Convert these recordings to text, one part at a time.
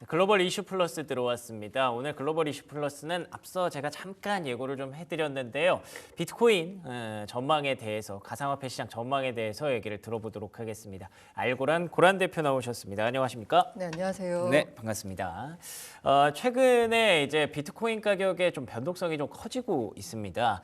글로벌 이슈 플러스 들어왔습니다. 오늘 글로벌 이슈 플러스는 앞서 제가 잠깐 예고를 좀 해드렸는데요. 비트코인 전망에 대해서, 가상화폐 시장 전망에 대해서 얘기를 들어보도록 하겠습니다. 알고란 고란 대표 나오셨습니다. 안녕하십니까? 네, 안녕하세요. 네, 반갑습니다. 최근에 이제 비트코인 가격의 좀 변동성이 좀 커지고 있습니다.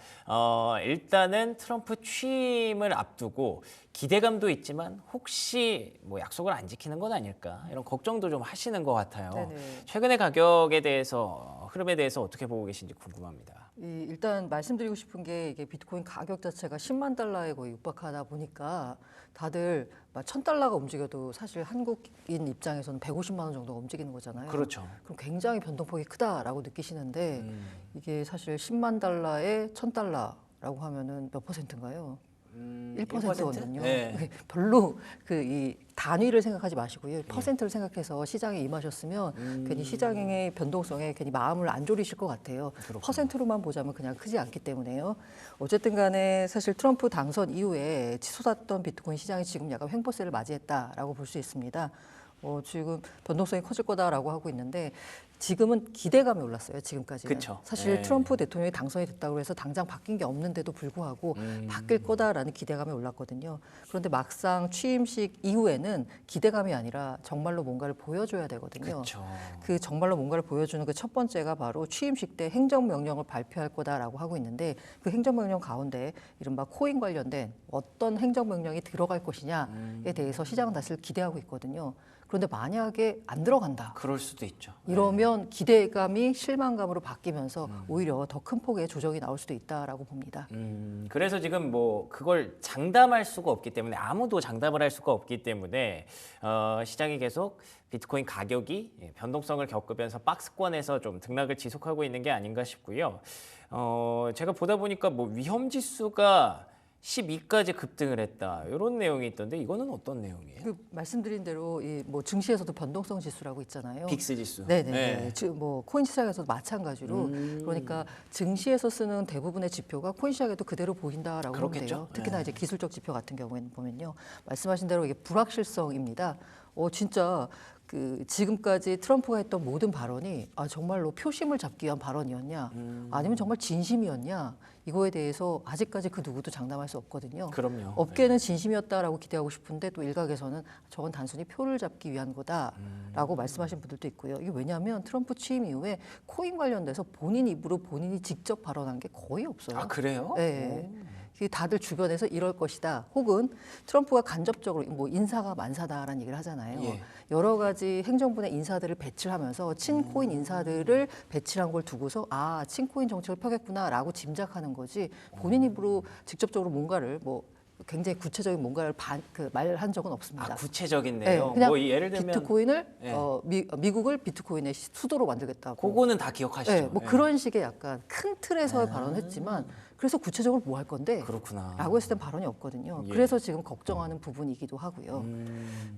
일단은 트럼프 취임을 앞두고 기대감도 있지만 혹시 뭐 약속을 안 지키는 건 아닐까 이런 걱정도 좀 하시는 것 같아요. 네네. 최근의 가격에 대해서 흐름에 대해서 어떻게 보고 계신지 궁금합니다. 일단 말씀드리고 싶은 게 이게 비트코인 가격 자체가 10만 달러에 거의 육박하다 보니까 다들 1,000달러가 움직여도 사실 한국인 입장에서는 150만 원 정도가 움직이는 거잖아요. 그렇죠. 그럼 굉장히 변동폭이 크다라고 느끼시는데 이게 사실 10만 달러에 1,000달러라고 하면은 몇 퍼센트인가요? 1%거든요. 네. 별로 이 단위를 생각하지 마시고요. 퍼센트를 생각해서 시장에 임하셨으면 괜히 시장의 변동성에 괜히 마음을 안 졸이실 것 같아요. 그렇구나. 퍼센트로만 보자면 그냥 크지 않기 때문에요. 어쨌든 간에 사실 트럼프 당선 이후에 치솟았던 비트코인 시장이 지금 약간 횡보세를 맞이했다라고 볼 수 있습니다. 지금 변동성이 커질 거다라고 하고 있는데 지금은 기대감이 올랐어요. 지금까지는. 그쵸. 사실 네. 트럼프 대통령이 당선이 됐다고 해서 당장 바뀐 게 없는데도 불구하고 바뀔 거다라는 기대감이 올랐거든요. 그런데 막상 취임식 이후에는 기대감이 아니라 정말로 뭔가를 보여줘야 되거든요. 그렇죠. 그 정말로 뭔가를 보여주는 그 첫 번째가 바로 취임식 때 행정명령을 발표할 거다라고 하고 있는데 그 행정명령 가운데 이른바 코인 관련된 어떤 행정명령이 들어갈 것이냐에 대해서 시장은 사실 기대하고 있거든요. 그런데 만약에 안 들어간다. 그럴 수도 있죠. 이러면 기대감이 실망감으로 바뀌면서 오히려 더 큰 폭의 조정이 나올 수도 있다라고 봅니다. 그래서 지금 뭐 그걸 장담할 수가 없기 때문에 아무도 장담을 할 수가 없기 때문에 시장이 계속 비트코인 가격이 변동성을 겪으면서 박스권에서 좀 등락을 지속하고 있는 게 아닌가 싶고요. 제가 보다 보니까 뭐 위험 지수가 12까지 급등을 했다 이런 내용이 있던데 이거는 어떤 내용이에요? 말씀드린 대로 뭐 증시에서도 변동성 지수라고 있잖아요. 빅스 지수. 네네. 네. 뭐 코인 시장에서도 마찬가지로 그러니까 증시에서 쓰는 대부분의 지표가 코인 시장에도 그대로 보인다라고 하면 그렇겠죠? 돼요. 특히나 네. 이제 기술적 지표 같은 경우에는 보면요, 말씀하신 대로 이게 불확실성입니다. 진짜 지금까지 트럼프가 했던 모든 발언이 정말로 표심을 잡기 위한 발언이었냐, 아니면 정말 진심이었냐, 이거에 대해서 아직까지 그 누구도 장담할 수 없거든요. 그럼요. 업계는 진심이었다라고 기대하고 싶은데 또 일각에서는 저건 단순히 표를 잡기 위한 거다라고 말씀하신 분들도 있고요. 이게 왜냐하면 트럼프 취임 이후에 코인 관련돼서 본인 입으로 본인이 직접 발언한 게 거의 없어요. 아 그래요? 네. 다들 주변에서 이럴 것이다. 혹은 트럼프가 간접적으로 뭐 인사가 만사다라는 얘기를 하잖아요. 예. 여러 가지 행정부의 인사들을 배치를 하면서 친코인 인사들을 배치한 걸 두고서 친코인 정책을 펴겠구나라고 짐작하는 거지 본인 입으로 직접적으로 뭔가를 뭐 굉장히 구체적인 뭔가를 말한 적은 없습니다. 구체적인 네, 내용. 그냥 뭐 예를 들면 비트코인을 네. 미국을 비트코인의 수도로 만들겠다고. 그거는 다 기억하시죠? 네, 뭐 네. 그런 식의 약간 큰 틀에서의 발언을 했지만 그래서 구체적으로 뭐 할 건데? 그렇구나. 라고 했을 땐 발언이 없거든요. 예. 그래서 지금 걱정하는 부분이기도 하고요.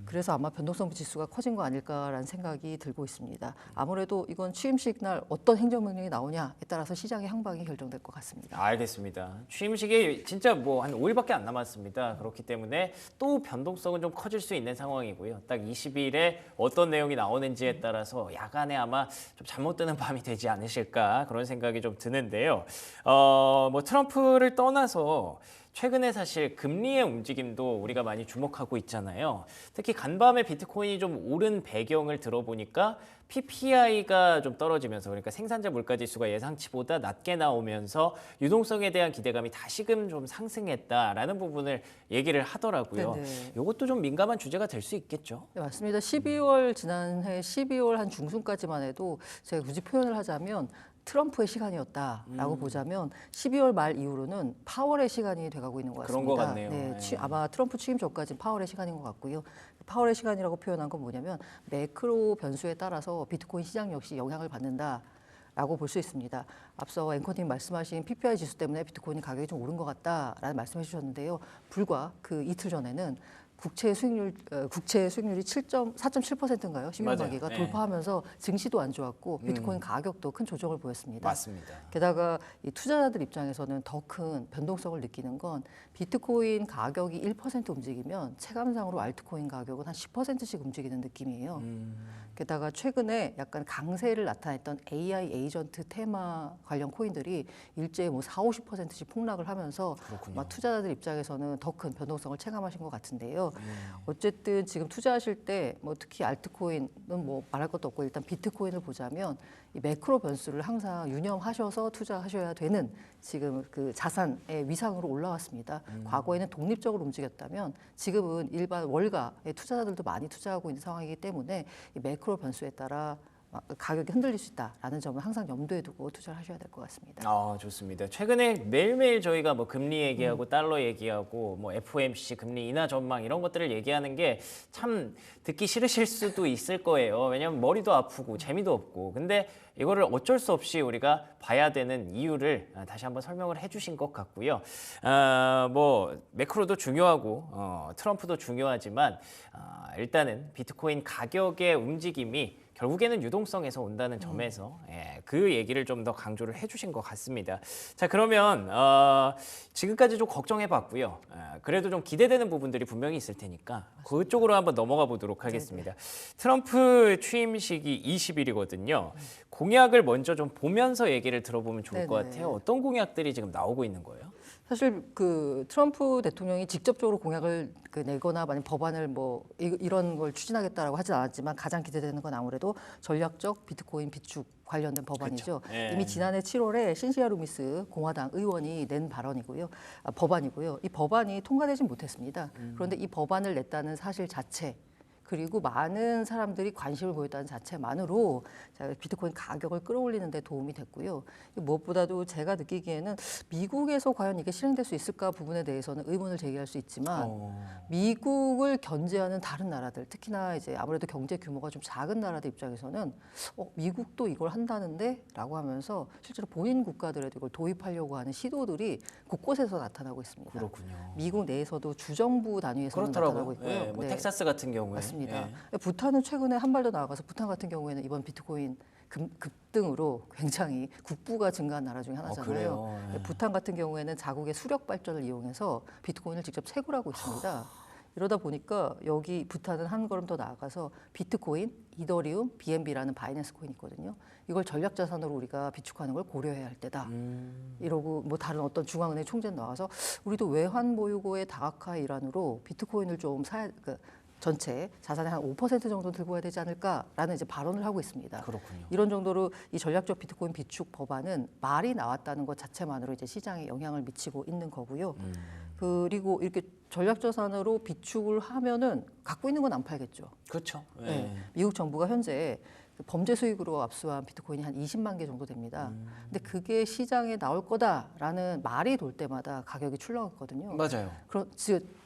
그래서 아마 변동성 지수가 커진 거 아닐까라는 생각이 들고 있습니다. 아무래도 이건 취임식 날 어떤 행정명령이 나오냐에 따라서 시장의 향방이 결정될 것 같습니다. 알겠습니다. 취임식이 진짜 뭐 한 5일밖에 안 남았습니다. 그렇기 때문에 또 변동성은 좀 커질 수 있는 상황이고요. 딱 20일에 어떤 내용이 나오는지에 따라서 야간에 아마 좀 잠 못 드는 밤이 되지 않으실까 그런 생각이 좀 드는데요. 뭐 트럼프를 떠나서 최근에 사실 금리의 움직임도 우리가 많이 주목하고 있잖아요. 특히 간밤에 비트코인이 좀 오른 배경을 들어보니까 PPI가 좀 떨어지면서, 그러니까 생산자 물가지수가 예상치보다 낮게 나오면서 유동성에 대한 기대감이 다시금 좀 상승했다라는 부분을 얘기를 하더라고요. 네네. 이것도 좀 민감한 주제가 될 수 있겠죠? 네, 맞습니다. 지난해 12월 한 중순까지만 해도 제가 굳이 표현을 하자면 트럼프의 시간이었다라고 보자면 12월 말 이후로는 파월의 시간이 돼가고 있는 것 같습니다. 그런 것 같네요. 네, 네. 아마 트럼프 취임 전까지는 파월의 시간인 것 같고요. 파월의 시간이라고 표현한 건 뭐냐면 매크로 변수에 따라서 비트코인 시장 역시 영향을 받는다라고 볼 수 있습니다. 앞서 앵커님 말씀하신 PPI 지수 때문에 비트코인 가격이 좀 오른 것 같다라는 말씀해 주셨는데요. 불과 그 이틀 전에는 국채 수익률이 4.7%인가요? 10년 맞아요. 만기가 네. 돌파하면서 증시도 안 좋았고 비트코인 가격도 큰 조정을 보였습니다. 맞습니다. 게다가 이 투자자들 입장에서는 더 큰 변동성을 느끼는 건 비트코인 가격이 1% 움직이면 체감상으로 알트코인 가격은 한 10%씩 움직이는 느낌이에요. 게다가 최근에 약간 강세를 나타냈던 AI 에이전트 테마 관련 코인들이 일제히 뭐 40~50%씩 폭락을 하면서 막 투자자들 입장에서는 더 큰 변동성을 체감하신 것 같은데요. 어쨌든 지금 투자하실 때 뭐 특히 알트코인은 뭐 말할 것도 없고 일단 비트코인을 보자면 이 매크로 변수를 항상 유념하셔서 투자하셔야 되는 지금 그 자산의 위상으로 올라왔습니다. 과거에는 독립적으로 움직였다면 지금은 일반 월가의 투자자들도 많이 투자하고 있는 상황이기 때문에 이 매크로 변수에 따라 가격이 흔들릴 수 있다라는 점을 항상 염두에 두고 투자를 하셔야 될 것 같습니다. 아, 좋습니다. 최근에 매일매일 저희가 뭐 금리 얘기하고 달러 얘기하고 뭐 FOMC 금리 인하 전망 이런 것들을 얘기하는 게 참 듣기 싫으실 수도 있을 거예요. 왜냐하면 머리도 아프고 재미도 없고. 근데 이거를 어쩔 수 없이 우리가 봐야 되는 이유를 다시 한번 설명을 해주신 것 같고요. 뭐 매크로도 중요하고 트럼프도 중요하지만 일단은 비트코인 가격의 움직임이 결국에는 유동성에서 온다는 점에서 그 얘기를 좀 더 강조를 해주신 것 같습니다. 자, 그러면 지금까지 좀 걱정해봤고요. 그래도 좀 기대되는 부분들이 분명히 있을 테니까 그쪽으로 한번 넘어가 보도록 하겠습니다. 트럼프 취임식이 20일이거든요. 공약을 먼저 좀 보면서 얘기를 들어보면 좋을 것 같아요. 어떤 공약들이 지금 나오고 있는 거예요? 사실 그 트럼프 대통령이 직접적으로 공약을 내거나 만약 법안을 뭐 이런 걸 추진하겠다라고 하진 않았지만 가장 기대되는 건 아무래도 전략적 비트코인 비축 관련된 법안이죠. 그렇죠. 예. 이미 지난해 7월에 신시아 루미스 공화당 의원이 낸 법안이고요. 이 법안이 통과되진 못했습니다. 그런데 이 법안을 냈다는 사실 자체 그리고 많은 사람들이 관심을 보였다는 자체만으로 비트코인 가격을 끌어올리는 데 도움이 됐고요. 무엇보다도 제가 느끼기에는 미국에서 과연 이게 실행될 수 있을까 부분에 대해서는 의문을 제기할 수 있지만 미국을 견제하는 다른 나라들, 특히나 이제 아무래도 경제 규모가 좀 작은 나라들 입장에서는 미국도 이걸 한다는데라고 하면서 실제로 본인 국가들에도 이걸 도입하려고 하는 시도들이 곳곳에서 나타나고 있습니다. 그렇군요. 미국 내에서도 주정부 단위에서는 나타나고 있고요. 예, 뭐 텍사스 같은 경우에 맞습니다. 예. 부탄은 최근에 한 발 더 나아가서 부탄 같은 경우에는 이번 비트코인 급등으로 굉장히 국부가 증가한 나라 중에 하나잖아요. 그래요? 예. 부탄 같은 경우에는 자국의 수력 발전을 이용해서 비트코인을 직접 채굴하고 있습니다. 이러다 보니까 여기 부탄은 한 걸음 더 나아가서 비트코인, 이더리움, BNB라는 바이낸스 코인이 있거든요. 이걸 전략 자산으로 우리가 비축하는 걸 고려해야 할 때다. 이러고 뭐 다른 어떤 중앙은행 총재 나와서 우리도 외환 보유고의 다각화 일환으로 비트코인을 좀 전체 자산의 한 5% 정도 들고 와야 되지 않을까라는 이제 발언을 하고 있습니다. 그렇군요. 이런 정도로 이 전략적 비트코인 비축 법안은 말이 나왔다는 것 자체만으로 이제 시장에 영향을 미치고 있는 거고요. 그리고 이렇게 전략 자산으로 비축을 하면은 갖고 있는 건 안 팔겠죠. 그렇죠. 예. 네. 미국 정부가 현재 범죄 수익으로 압수한 비트코인이 한 20만 개 정도 됩니다. 근데 그게 시장에 나올 거다라는 말이 돌 때마다 가격이 출렁했거든요. 맞아요.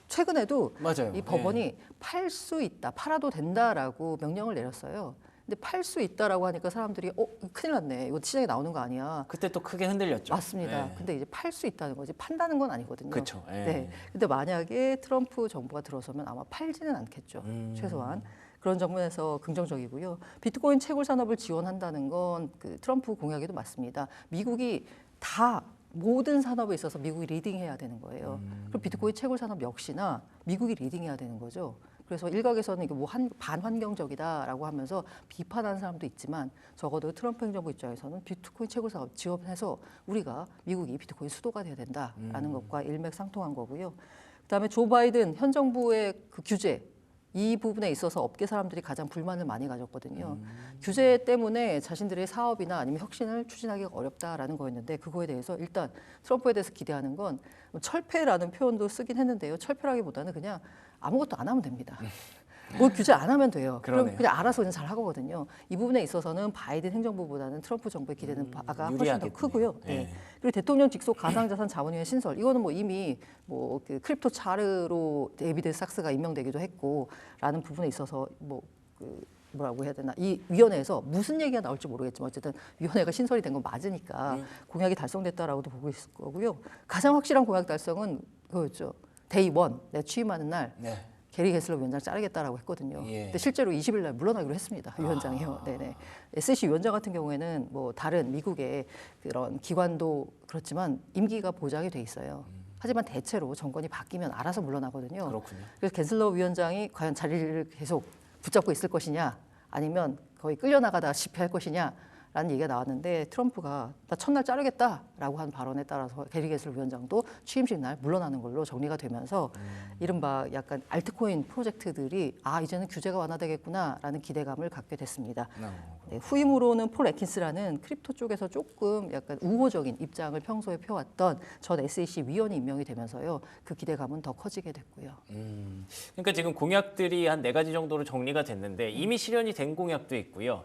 최근에도 맞아요. 이 법원이 팔 수 있다, 팔아도 된다라고 명령을 내렸어요. 근데 팔 수 있다라고 하니까 사람들이 큰일 났네. 이거 시장에 나오는 거 아니야. 그때 또 크게 흔들렸죠. 맞습니다. 예. 근데 이제 팔 수 있다는 거지 판다는 건 아니거든요. 그렇죠. 예. 네. 근데 만약에 트럼프 정부가 들어서면 아마 팔지는 않겠죠. 최소한. 그런 점에서 긍정적이고요. 비트코인 채굴 산업을 지원한다는 건 그 트럼프 공약에도 맞습니다. 미국이 다 모든 산업에 있어서 미국이 리딩해야 되는 거예요. 그럼 비트코인 채굴 산업 역시나 미국이 리딩해야 되는 거죠. 그래서 일각에서는 이게 뭐 반환경적이다라고 하면서 비판하는 사람도 있지만 적어도 트럼프 행정부 입장에서는 비트코인 채굴 사업 지원해서 우리가 미국이 비트코인 수도가 돼야 된다라는 것과 일맥상통한 거고요. 그다음에 조 바이든 현 정부의 그 규제 이 부분에 있어서 업계 사람들이 가장 불만을 많이 가졌거든요. 규제 때문에 자신들의 사업이나 아니면 혁신을 추진하기가 어렵다라는 거였는데 그거에 대해서 일단 트럼프에 대해서 기대하는 건 철폐라는 표현도 쓰긴 했는데요. 철폐라기보다는 그냥 아무것도 안 하면 됩니다. 뭘 규제 안 하면 돼요. 그럼 그냥 알아서 그냥 잘 하거든요. 이 부분에 있어서는 바이든 행정부보다는 트럼프 정부에 기대는 바가 훨씬 더 크고요. 네. 그리고 대통령 직속 가상자산 자본위원 신설 이거는 뭐 이미 뭐 그 크립토 차르로 데이비드 sak스가 임명되기도 했고라는 부분에 있어서 뭐라고 해야 되나 이 위원회에서 무슨 얘기가 나올지 모르겠지만 어쨌든 위원회가 신설이 된 건 맞으니까 공약이 달성됐다라고도 보고 있을 거고요. 가장 확실한 공약 달성은 그거였죠. 데이 원, 내 취임하는 날. 네. 게리 게슬러 위원장 자르겠다라고 했거든요. 예. 근데 실제로 20일 날 물러나기로 했습니다. 위원장이요. 네네. SEC 위원장 같은 경우에는 뭐 다른 미국의 그런 기관도 그렇지만 임기가 보장이 돼 있어요. 하지만 대체로 정권이 바뀌면 알아서 물러나거든요. 그렇군요. 그래서 겐슬러 위원장이 과연 자리를 계속 붙잡고 있을 것이냐, 아니면 거의 끌려나가다 실패할 것이냐. 라는 얘기가 나왔는데 트럼프가 나 첫날 자르겠다라고 한 발언에 따라서 게리 게슬러 위원장도 취임식 날 물러나는 걸로 정리가 되면서 이른바 약간 알트코인 프로젝트들이 이제는 규제가 완화되겠구나라는 기대감을 갖게 됐습니다. 네, 후임으로는 폴 애킨스라는 크립토 쪽에서 조금 약간 우호적인 입장을 평소에 펴왔던 전 SEC 위원이 임명이 되면서요. 그 기대감은 더 커지게 됐고요. 그러니까 지금 공약들이 한 4가지 정도로 정리가 됐는데 이미 실현이 된 공약도 있고요.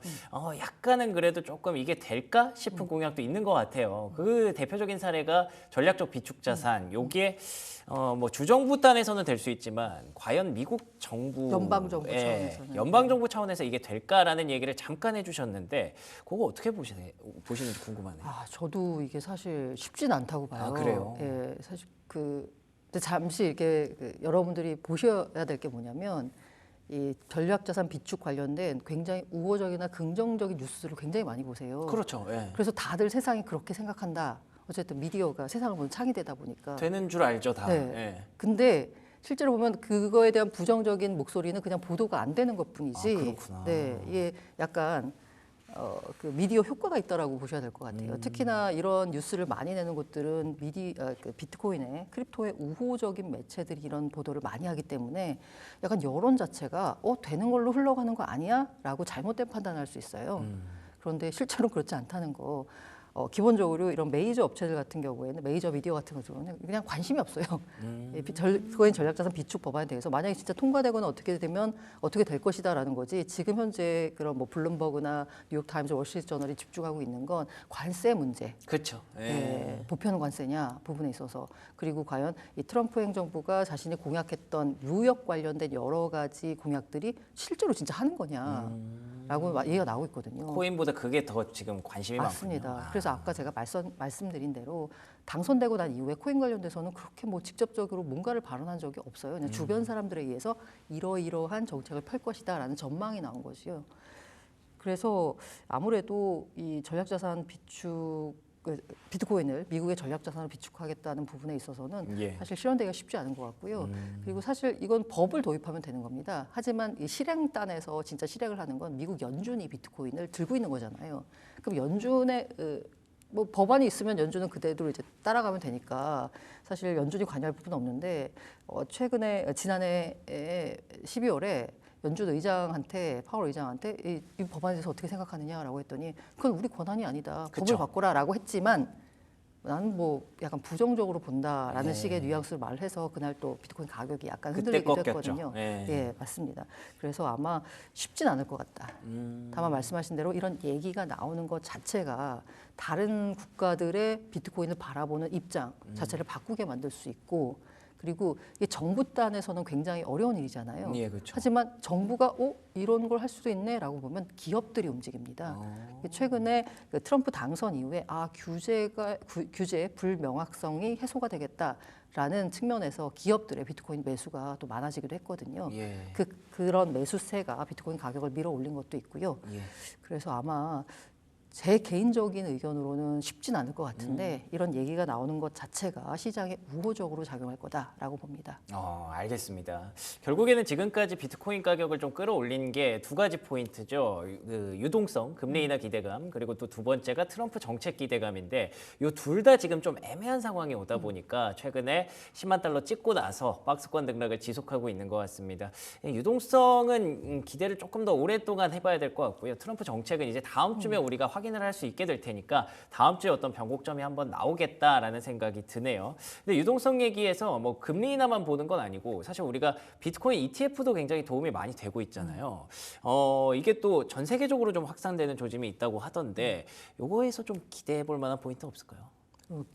약간은 그래도 조금 이게 될까 싶은 공약도 있는 것 같아요. 그 대표적인 사례가 전략적 비축 자산. 요게 뭐 주정부 단에서는 될 수 있지만 과연 미국 정부 연방정부 차원에서는. 연방정부 차원에서 이게 될까라는 얘기를 잠깐 해주셨는데 그거 어떻게 보시는지 궁금하네요. 저도 이게 사실 쉽진 않다고 봐요. 그래요? 예, 사실 근데 잠시 이렇게 여러분들이 보셔야 될 게 뭐냐면 이 전략자산 비축 관련된 굉장히 우호적이나 긍정적인 뉴스를 굉장히 많이 보세요. 그렇죠. 예. 그래서 다들 세상이 그렇게 생각한다. 어쨌든 미디어가 세상을 보는 창이 되다 보니까. 되는 줄 알죠, 다. 네. 예. 근데 실제로 보면 그거에 대한 부정적인 목소리는 그냥 보도가 안 되는 것뿐이지. 그렇구나. 네, 이게 약간 그 미디어 효과가 있다라고 보셔야 될 것 같아요. 특히나 이런 뉴스를 많이 내는 곳들은 그 비트코인의 크립토의 우호적인 매체들이 이런 보도를 많이 하기 때문에 약간 여론 자체가 되는 걸로 흘러가는 거 아니야?라고 잘못된 판단을 할 수 있어요. 그런데 실제로 그렇지 않다는 거. 기본적으로 이런 메이저 업체들 같은 경우에는 메이저 미디어 같은 경우는 그냥 관심이 없어요. 비트코인 전략자산 비축 법안에 대해서 만약에 진짜 통과되거나 어떻게 되면 어떻게 될 것이다라는 거지. 지금 현재 그런 뭐 블룸버그나 뉴욕 타임즈, 월스트리트 저널이 집중하고 있는 건 관세 문제. 그렇죠. 보편 관세냐 부분에 있어서 그리고 과연 이 트럼프 행정부가 자신이 공약했던 무역 관련된 여러 가지 공약들이 실제로 진짜 하는 거냐라고 얘기가 나오고 있거든요. 코인보다 그게 더 지금 관심이 맞습니다. 많군요. 그래서 아까 제가 말씀드린 대로 당선되고 난 이후에 코인 관련돼서는 그렇게 뭐 직접적으로 뭔가를 발언한 적이 없어요. 그냥 주변 사람들에 의해서 이러이러한 정책을 펼 것이다라는 전망이 나온 것이요. 그래서 아무래도 이 전략자산 비축 비트코인을 미국의 전략자산으로 비축하겠다는 부분에 있어서는 사실 실현되기가 쉽지 않은 것 같고요. 그리고 사실 이건 법을 도입하면 되는 겁니다. 하지만 이 실행단에서 진짜 실행을 하는 건 미국 연준이 비트코인을 들고 있는 거잖아요. 그럼 연준의 뭐 법안이 있으면 연준은 그대로 이제 따라가면 되니까 사실 연준이 관여할 부분은 없는데 지난해 12월에 연준 의장한테 파월 의장한테 이 법안에 대해서 어떻게 생각하느냐라고 했더니 그건 우리 권한이 아니다. 법을 바꾸라라고 했지만 나는 뭐 약간 부정적으로 본다라는 식의 뉘앙스를 말해서 그날 또 비트코인 가격이 약간 흔들리기도 했거든요. 예, 맞습니다. 그래서 아마 쉽진 않을 것 같다. 다만 말씀하신 대로 이런 얘기가 나오는 것 자체가 다른 국가들의 비트코인을 바라보는 입장 자체를 바꾸게 만들 수 있고 그리고 이게 정부 단에서는 굉장히 어려운 일이잖아요. 그렇죠. 하지만 정부가 이런 걸 할 수도 있네라고 보면 기업들이 움직입니다. 최근에 그 트럼프 당선 이후에 규제의 불명확성이 해소가 되겠다라는 측면에서 기업들의 비트코인 매수가 또 많아지기도 했거든요. 그런 매수세가 비트코인 가격을 밀어 올린 것도 있고요. 그래서 아마 제 개인적인 의견으로는 쉽진 않을 것 같은데 이런 얘기가 나오는 것 자체가 시장에 우호적으로 작용할 거다라고 봅니다. 알겠습니다. 결국에는 지금까지 비트코인 가격을 좀 끌어올린 게 2가지 포인트죠. 그 유동성, 금리 인하 기대감, 그리고 또 2번째가 트럼프 정책 기대감인데 이 둘 다 지금 좀 애매한 상황이 오다 보니까 최근에 10만 달러 찍고 나서 박스권 등락을 지속하고 있는 것 같습니다. 유동성은 기대를 조금 더 오랫동안 해봐야 될 것 같고요. 트럼프 정책은 이제 다음 주면 우리가 확인을 할 수 있게 될 테니까 다음 주에 어떤 변곡점이 한번 나오겠다라는 생각이 드네요. 근데 유동성 얘기에서 뭐 금리 인하만 보는 건 아니고 사실 우리가 비트코인 ETF도 굉장히 도움이 많이 되고 있잖아요. 이게 또 전 세계적으로 좀 확산되는 조짐이 있다고 하던데 요거에서 좀 기대해 볼 만한 포인트 없을까요?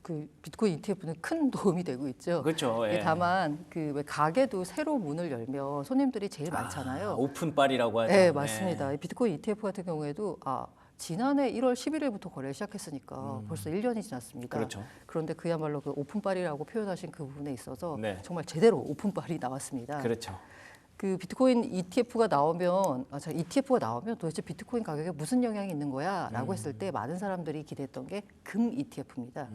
그 비트코인 ETF는 큰 도움이 되고 있죠. 그렇죠. 다만 그 왜 가게도 새로 문을 열면 손님들이 제일 많잖아요. 오픈빨이라고 하죠. 네, 맞습니다. 비트코인 ETF 같은 경우에도 지난해 1월 11일부터 거래를 시작했으니까 벌써 1년이 지났습니다. 그렇죠. 그런데 그야말로 그 오픈빨이라고 표현하신 그 부분에 있어서 네. 정말 제대로 오픈빨이 나왔습니다. 그렇죠. 그 비트코인 ETF가 나오면 ETF가 나오면 도대체 비트코인 가격에 무슨 영향이 있는 거야라고 했을 때 많은 사람들이 기대했던 게 금 ETF입니다.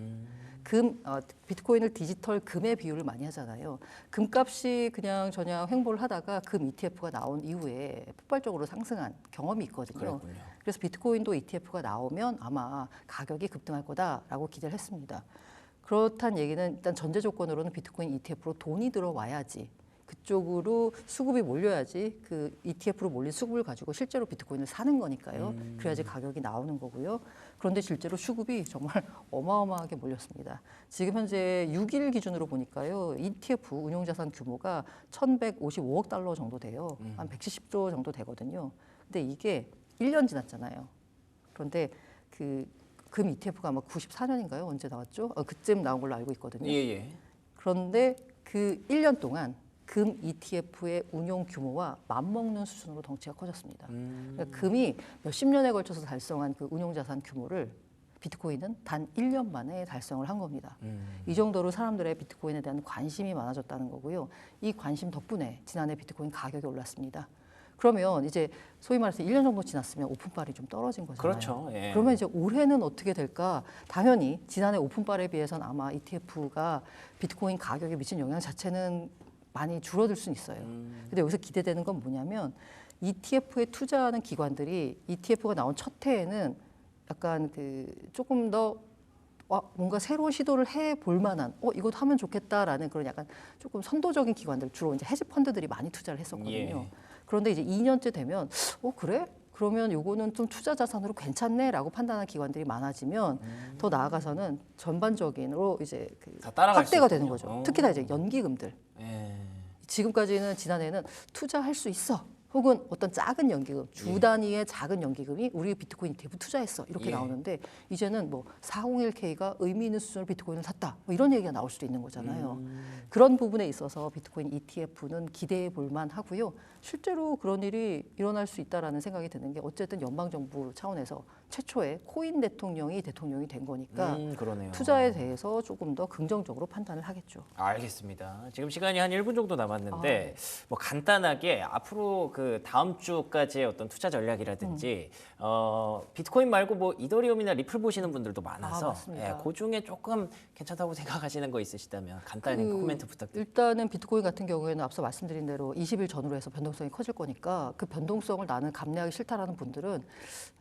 비트코인을 디지털 금의 비유를 많이 하잖아요. 금값이 그냥 저냥 횡보를 하다가 금 ETF가 나온 이후에 폭발적으로 상승한 경험이 있거든요. 그렇군요. 그래서 비트코인도 ETF가 나오면 아마 가격이 급등할 거다라고 기대를 했습니다. 그렇다는 얘기는 일단 전제 조건으로는 비트코인 ETF로 돈이 들어와야지, 그쪽으로 수급이 몰려야지 그 ETF로 몰린 수급을 가지고 실제로 비트코인을 사는 거니까요. 그래야지 가격이 나오는 거고요. 그런데 실제로 수급이 정말 어마어마하게 몰렸습니다. 지금 현재 6일 기준으로 보니까요. ETF 운용자산 규모가 1,155억 달러 정도 돼요. 한 170조 정도 되거든요. 근데 이게 1년 지났잖아요. 그런데 금 ETF가 아마 94년인가요? 언제 나왔죠? 그쯤 나온 걸로 알고 있거든요. 예. 그런데 그 1년 동안 금 ETF의 운용 규모와 맞먹는 수준으로 덩치가 커졌습니다. 그러니까 금이 몇십 년에 걸쳐서 달성한 그 운용자산 규모를 비트코인은 단 1년 만에 달성을 한 겁니다. 이 정도로 사람들의 비트코인에 대한 관심이 많아졌다는 거고요. 이 관심 덕분에 지난해 비트코인 가격이 올랐습니다. 그러면 이제 소위 말해서 1년 정도 지났으면 오픈발이 좀 떨어진 거잖아요. 그렇죠. 예. 그러면 이제 올해는 어떻게 될까? 당연히 지난해 오픈발에 비해서는 아마 ETF가 비트코인 가격에 미친 영향 자체는 많이 줄어들 수는 있어요. 근데 여기서 기대되는 건 뭐냐면 ETF에 투자하는 기관들이 ETF가 나온 첫 해에는 약간 조금 더 뭔가 새로운 시도를 해볼 만한 이것도 하면 좋겠다라는 그런 약간 조금 선도적인 기관들, 주로 이제 헤지 펀드들이 많이 투자를 했었거든요. 예. 그런데 이제 2년째 되면 그래? 그러면 요거는 좀 투자 자산으로 괜찮네라고 판단하는 기관들이 많아지면 더 나아가서는 전반적인으로 이제 다 따라갈 수 확대가 있군요. 되는 거죠. 특히나 이제 연기금들. 예. 지금까지는 지난해는 투자할 수 있어. 혹은 어떤 작은 연기금, 주 단위의 작은 연기금이 우리 비트코인 ETF 투자했어. 이렇게 예. 나오는데 이제는 401K가 의미 있는 수준으로 비트코인을 샀다. 이런 얘기가 나올 수도 있는 거잖아요. 그런 부분에 있어서 비트코인 ETF는 기대해 볼 만하고요. 실제로 그런 일이 일어날 수 있다라는 생각이 드는 게 어쨌든 연방정부 차원에서 최초의 코인 대통령이 된 거니까 그러네요. 투자에 대해서 조금 더 긍정적으로 판단을 하겠죠. 알겠습니다. 지금 시간이 한 1분 정도 남았는데 뭐 간단하게 앞으로 그 다음 주까지의 어떤 투자 전략이라든지 비트코인 말고 뭐 이더리움이나 리플 보시는 분들도 많아서 맞습니다. 그 중에 조금 괜찮다고 생각하시는 거 있으시다면 간단히 코멘트 부탁드립니다. 일단은 비트코인 같은 경우에는 앞서 말씀드린 대로 20일 전후로 해서 변동성이 커질 거니까 그 변동성을 나는 감내하기 싫다라는 분들은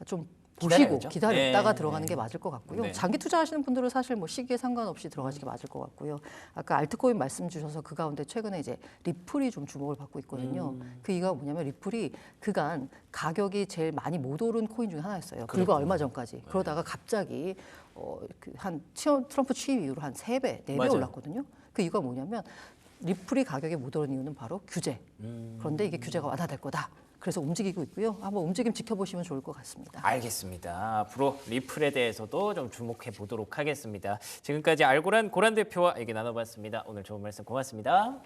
좀 보시고 기다려야죠. 기다렸다가 네, 들어가는 네. 게 맞을 것 같고요. 네. 장기 투자하시는 분들은 사실 뭐 시기에 상관없이 들어가시는 게 맞을 것 같고요. 아까 알트코인 말씀 주셔서 그 가운데 최근에 이제 리플이 좀 주목을 받고 있거든요. 그 이유가 뭐냐면 리플이 그간 가격이 제일 많이 못 오른 코인 중에 하나였어요. 불과 얼마 전까지. 그러다가 갑자기 트럼프 취임 이후로 한 3배, 4배 맞아요. 올랐거든요. 그 이유가 뭐냐면 리플이 가격이 못 오른 이유는 바로 규제. 그런데 이게 규제가 완화될 거다. 그래서 움직이고 있고요. 한번 움직임 지켜보시면 좋을 것 같습니다. 알겠습니다. 앞으로 리플에 대해서도 좀 주목해 보도록 하겠습니다. 지금까지 알고란 고란 대표와 얘기 나눠봤습니다. 오늘 좋은 말씀 고맙습니다.